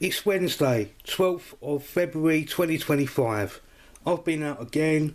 It's Wednesday, 12th of February 2025. I've been out again.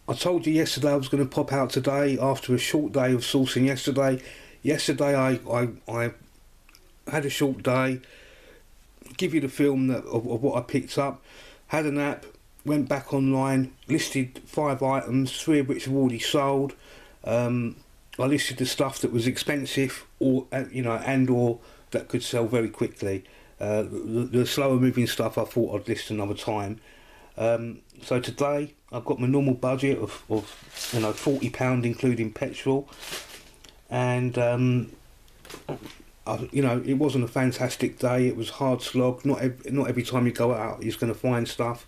I told you yesterday I was going to pop out today after a short day of sourcing yesterday. Yesterday I had a short day. Give you the film of what I picked up. Had a nap, went back online, listed 5 items, 3 of which have already sold. I listed the stuff that was expensive or that could sell very quickly. The slower moving stuff I thought I'd list another time. So today I've got my normal budget of £40 including petrol, and it wasn't a fantastic day. It was hard slog. Not every time you go out you're going to find stuff.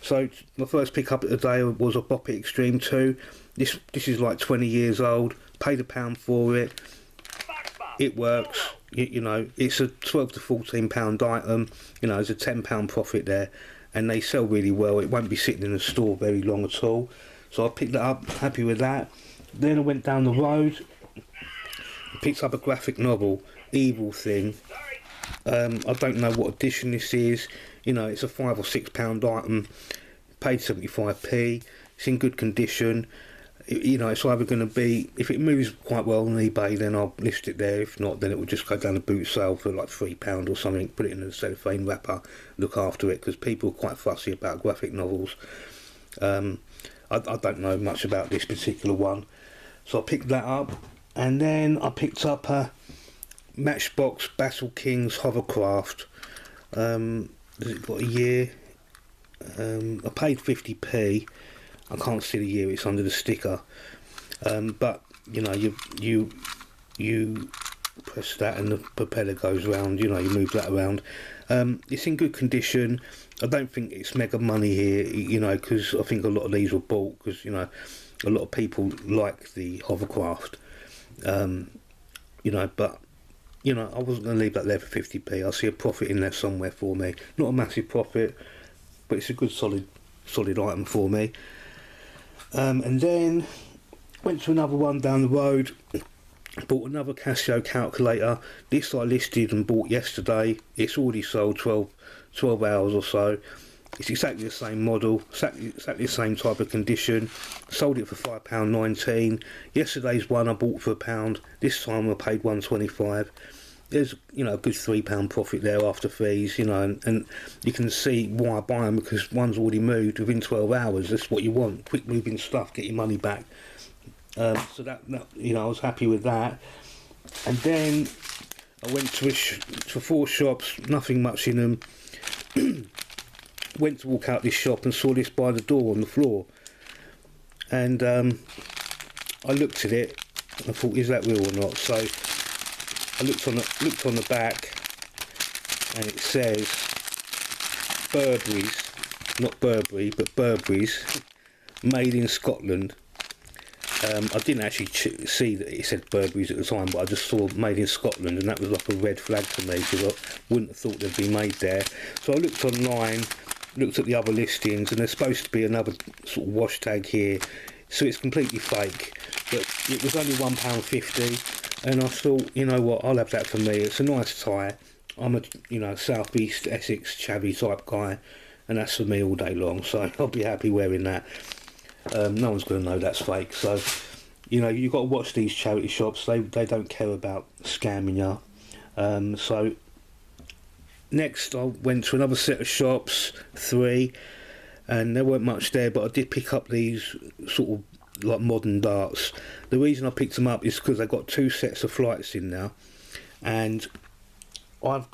So my first pick up of the day was a Bop It Extreme 2. This is like 20 years old. Paid £1 for it. It works. It's a 12 to 14 pound item. There's a £10 profit there, and they sell really well. It won't be sitting in the store very long at all. So I picked that up, happy with that. Then I went down the road, picked up a graphic novel, Evil Thing. I don't know what edition this is. It's a £5 or £6 item. Paid 75p. It's in good condition. It's either going to be, if it moves quite well on eBay, then I'll list it there. If not, then it will just go down a boot sale for like £3 or something. Put it in a cellophane wrapper, look after it, because people are quite fussy about graphic novels. I don't know much about this particular one, so I picked that up. And then I picked up a Matchbox Battle Kings Hovercraft. Has it got a year? I paid 50p. I can't see the year, it's under the sticker. But you press that and the propeller goes round, you move that around. It's in good condition. I don't think it's mega money here, because I think a lot of these were bought because a lot of people like the hovercraft. But I wasn't going to leave that there for 50p. I see a profit in there somewhere for me. Not a massive profit, but it's a good solid item for me. And then went to another one down the road, bought another Casio calculator. This I listed and bought yesterday. It's already sold 12 hours or so. It's exactly the same model, exactly the same type of condition. Sold it for £5.19. Yesterday's one I bought for £1. This time I paid £1.25. There's a good £3 profit there after fees, and you can see why I buy them, because one's already moved within 12 hours. That's what you want, quick moving stuff, get your money back. So that I was happy with that. And then I went to 4 shops, nothing much in them. Went to walk out this shop and saw this by the door on the floor, and I looked at it and I thought, is that real or not? So I looked on the back, and it says Burberry's, not Burberry, but Burberry's, made in Scotland. I didn't actually see that it said Burberry's at the time, but I just saw made in Scotland, and that was like a red flag to me, because I wouldn't have thought they'd be made there. So I looked online, looked at the other listings, and there's supposed to be another sort of wash tag here, so it's completely fake. But it was only £1.50. And I thought, you know what, I'll have that for me. It's a nice tie. I'm a South East Essex chavvy type guy, and that's for me all day long, so I'll be happy wearing that. No one's going to know that's fake, so you've got to watch these charity shops. They don't care about scamming you. So next I went to another set of shops, 3, and there weren't much there, but I did pick up these sort of like modern darts. The reason I picked them up is because they've got 2 sets of flights in now, and I've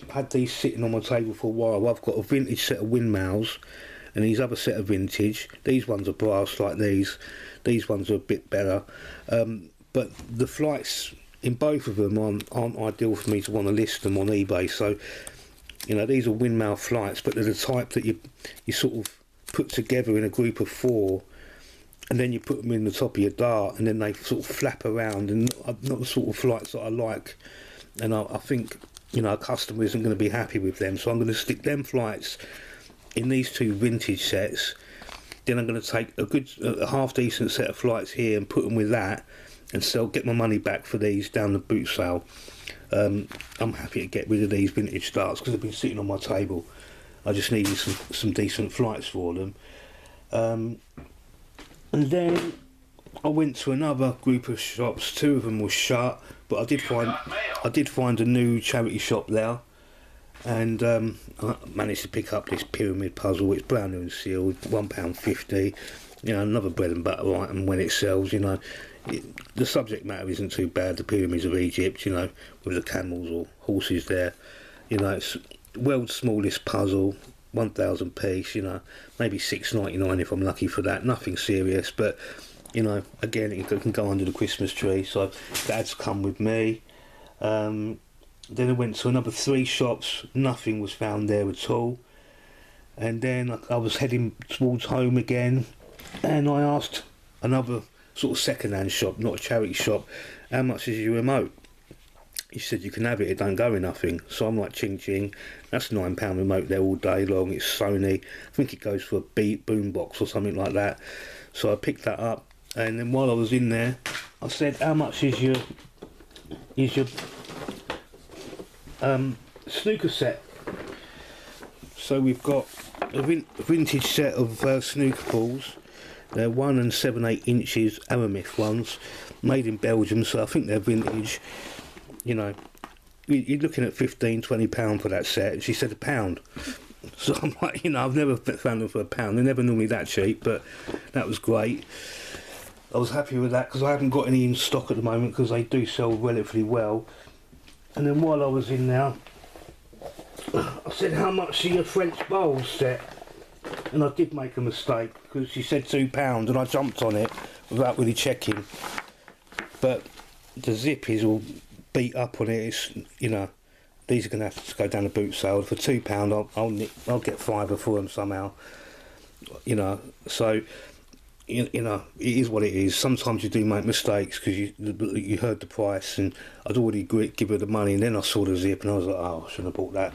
had these sitting on my table for a while. I've got a vintage set of windmills, and these other set of vintage. These ones are brass like these ones are a bit better, but the flights in both of them aren't ideal for me to want to list them on eBay. So these are windmill flights, but they're the type that you sort of put together in a group of 4, and then you put them in the top of your dart, and then they sort of flap around, and not the sort of flights that I like. And I think a customer isn't going to be happy with them, so I'm going to stick them flights in these 2 vintage sets. Then I'm going to take a half decent set of flights here and put them with that, and get my money back for these down the boot sale. I'm happy to get rid of these vintage starts because they've been sitting on my table. I just needed some decent flights for them. And then I went to another group of shops. 2 of them were shut, but I did find a new charity shop there, and I managed to pick up this pyramid puzzle. It's brand new and sealed, £1.50. You know, another bread and butter item when it sells. You know, the subject matter isn't too bad. The pyramids of Egypt, you know, with the camels or horses there. You know, it's world's smallest puzzle, 1,000 piece. You know, maybe £6.99 if I'm lucky for that. Nothing serious, but you know, again, it can go under the Christmas tree. So that's come with me. Then I went to another 3 shops. Nothing was found there at all. And then I was heading towards home again, and I asked another sort of second-hand shop, not a charity shop, how much is your remote? He said, you can have it, it don't go in nothing. So I'm like, ching ching, that's a £9 remote there all day long. It's Sony. I think it goes for a beat boombox or something like that. So I picked that up, and then while I was in there, I said, how much is your snooker set? So we've got a vintage set of snooker balls. They're 1 7/8 inches Aramith ones, made in Belgium, so I think they're vintage. You know, you're looking at £15-20 for that set. She said £1. So I'm like, you know, I've never found them for £1. They're never normally that cheap, but that was great. I was happy with that because I haven't got any in stock at the moment because they do sell relatively well. And then while I was in there, I said, how much are your French bowls set? And I did make a mistake because she said £2 and I jumped on it without really checking. But the zip is all beat up on it. It's, you know, these are going to have to go down the boot sale. For £2 I'll get £5 for them somehow. You know, so you know, it is what it is. Sometimes you do make mistakes because you heard the price and I'd already give her the money, and then I saw the zip and I was like, oh, I shouldn't have bought that.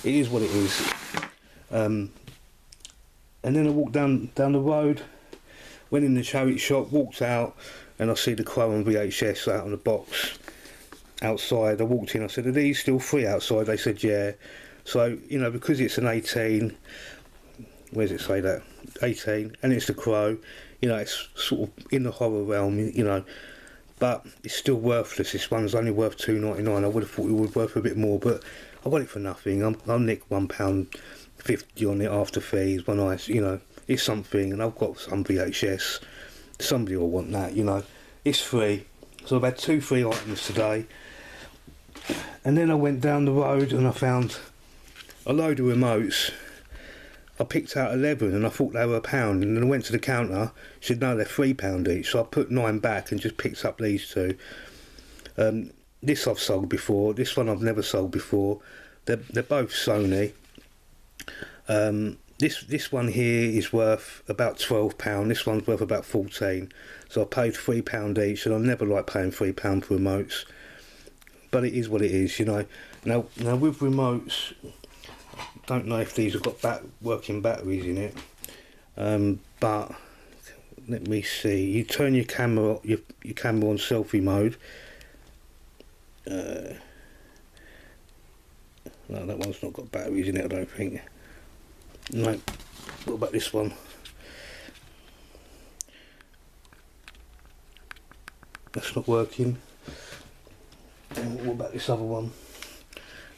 It is what it is. And then I walked down the road, went in the charity shop, walked out, and I see the Crow and VHS out on the box outside. I walked in, I said, are these still free outside? They said, yeah. So, you know, because it's an 18, where does it say that? 18, and it's the Crow, you know, it's sort of in the horror realm, you know, but it's still worthless. This one's only worth £2.99. I would have thought it would be worth a bit more, but I got it for nothing. I'll nick £1.50 on it after fees when you know, it's something, and I've got some VHS. Somebody will want that, you know. It's free. So I've had 2 free items today. And then I went down the road and I found a load of remotes. I picked out 11 and I thought they were £1, and then I went to the counter. She said, no, they're £3 each. So I put 9 back and just picked up these 2. This I've sold before. This one I've never sold before. They're both Sony. This one here is worth about £12. This one's worth about 14. So I paid £3 each, and I never like paying £3 for remotes. But it is what it is, you know. Now with remotes, don't know if these have got working batteries in it. But let me see. You turn your camera on selfie mode. No, that one's not got batteries in it, I don't think. No. What about this one? That's not working. And what about this other one?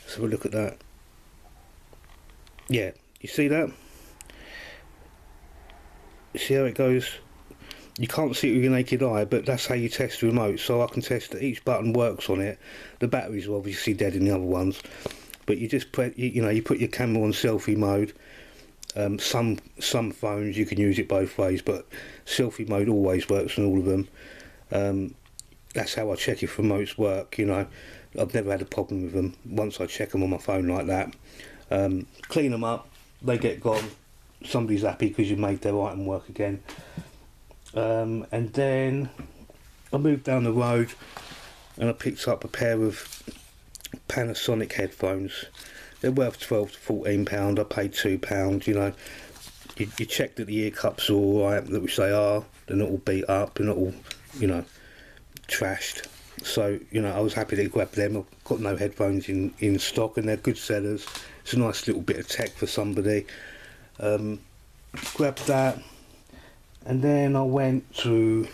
Let's have a look at that. Yeah, you see that? You see how it goes? You can't see it with your naked eye, but that's how you test the remote. So I can test that each button works on it. The batteries are obviously dead in the other ones, but you just press, you know, you put your camera on selfie mode. Some phones you can use it both ways, but selfie mode always works on all of them. That's how I check if remotes work, you know. I've never had a problem with them once I check them on my phone like that. Clean them up, they get gone. Somebody's happy because you made their item work again. And then I moved down the road and I picked up a pair of Panasonic headphones. They're worth £12 to £14. I paid £2. You know, you check that the ear cups are all right, which they are. They're not all beat up. They're not all, you know, trashed. So, you know, I was happy to grab them. I've got no headphones in stock, and they're good sellers. It's a nice little bit of tech for somebody. Grabbed that, and then I went to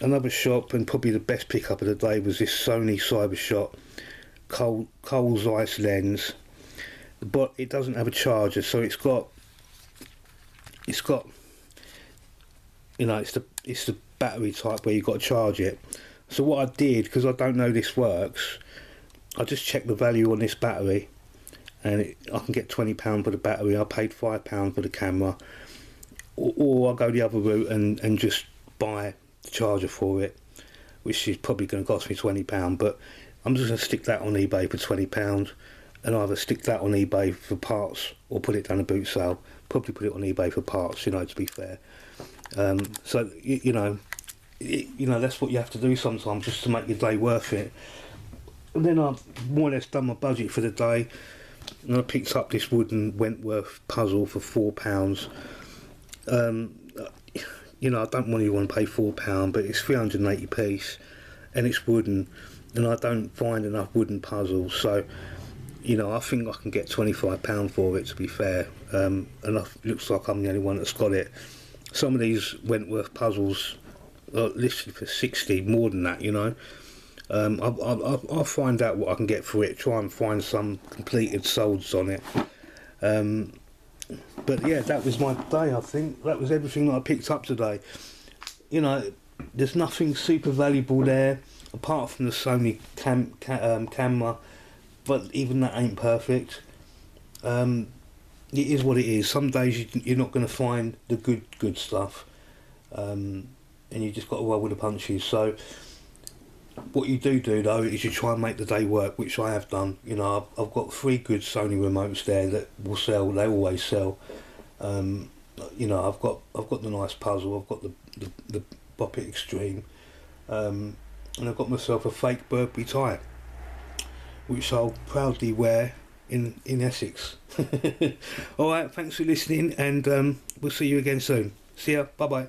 another shop, and probably the best pickup of the day was this Sony cybershot Cole's Ice lens. But it doesn't have a charger, so it's got you know, it's the battery type where you've got to charge it. So what I did, because I don't know this works, I just checked the value on this battery, and I can get £20 for the battery. I paid £5 for the camera, or I go the other route and just buy the charger for it, which is probably going to cost me £20. But I'm just going to stick that on eBay for £20, and either stick that on eBay for parts or put it down a boot sale. Probably put it on eBay for parts, you know, to be fair. So you know, that's what you have to do sometimes, just to make your day worth it. And then I've more or less done my budget for the day, and I picked up this wooden Wentworth puzzle for £4. You know, I don't really want to pay £4, but it's 380 piece, and it's wooden, and I don't find enough wooden puzzles, so you know, I think I can get £25 for it, to be fair. And it looks like I'm the only one that's got it. Some of these Wentworth puzzles are listed for 60, more than that, you know. I'll find out what I can get for it, try and find some completed solds on it. But yeah, that was my day, I think. That was everything that I picked up today. You know, there's nothing super valuable there, apart from the Sony camera, but even that ain't perfect. It is what it is. Some days you're not going to find the good stuff, and you just got to roll with the punches. So what you do though is you try and make the day work, which I have done. You know, I've got 3 good Sony remotes there that will sell. They always sell. You know, I've got the nice puzzle. I've got the Bop It Extreme, and I've got myself a fake Burberry tie, which I'll proudly wear in Essex. Alright, thanks for listening, and we'll see you again soon. See ya, bye bye.